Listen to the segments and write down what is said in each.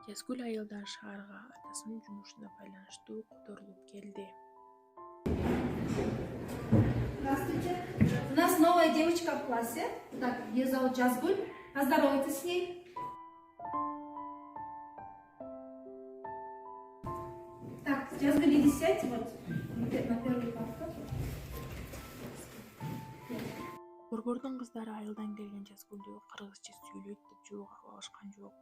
Жазгүл айылдан шаарга атасынын жумушуна байланыштуу которулуп келди. Здравствуйте. У нас новая девочка в классе. Так, ее зовут Жазгуль. Поздоровайтесь с ней. Так, Жазгуль, иди сядь вот на первый парту. Борбордун кыздары айылдан келген Жазгүлдү кыргызча сүйлөйт деп жоого алышкан жок.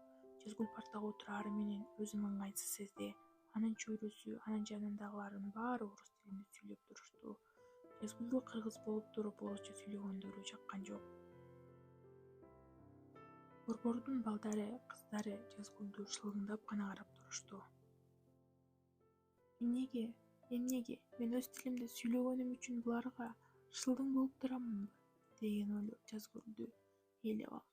Жазгүл партага отурары менен өзүн ыңгайсыз сезди. Анын чөйрөсү, анын жанындагылардын баары орус тилинде сүйлөп турушту. Жазгүлгө кыргыз болуп туруп орусча сүйлөгөндөрү жаккан жок. Борбордун балдары, кыздары Жазгүлдү шылыңдап гана карап турушту. Эмнеге? Мен өз тилимде сүйлөгөнүм үчүн буларга шылдың болуп турамынбы? Деген ой Жазгүлдү ээлеп алды.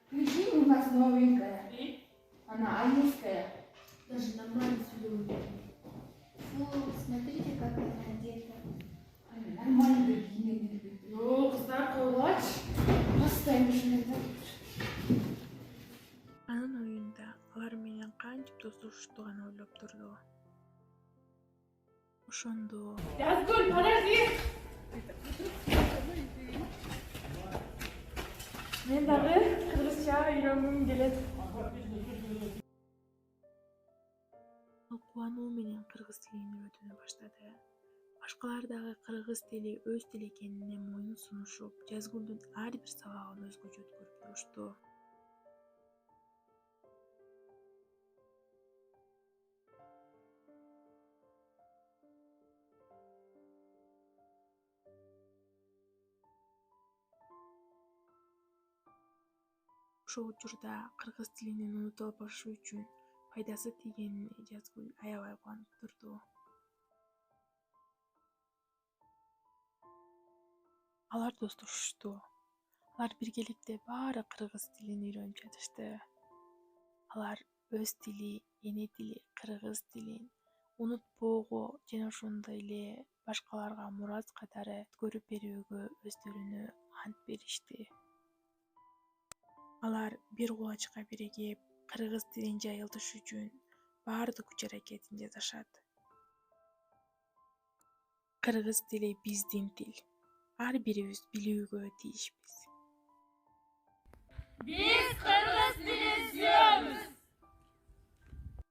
Прикинь, у нас новенькая. Она английская. Даже нормально сүйлөгөн. Фу, смотрите, как она одета. Нормально гинеги. Ну, кыздар койлач. Постоянно шундай. Анын оюнда алар менен кантип достошушту гана ойлоп турду. Ошондо Жазгуль, подожди. Мен дагы кыргызча үйрөнгүм келет. ал кубануу менен кыргыз тилин үйрөтүүнү баштады. Башкалар дагы кыргыз тили өз тили экенине моюн сунушуп, Жазгүлдүн ар бир сабагын өзгөчө өткөрүп турушту. Ошол учурда кыргыз тилинин унутулбашы үчүн пайдасы тийгенине Жазгүл аябай кубанып турду. Алар достошушту. Алар биргеликте баары кыргыз тилин үйрөнүп жатышты. Алар өз тили, эне тили, кыргыз тилин унутпоого жана ошондой эле башкаларга мурас катары өткөрүп берүүгө өздөрүнө ант беришти. Алар бир кулачка биригип, кыргыз тилин жайылтыш үчүн баардык күч аракетин жасашат. Кыргыз тили биздин тил. Ар бирибиз билүүгө тийишпиз. Biz Kırgız dilin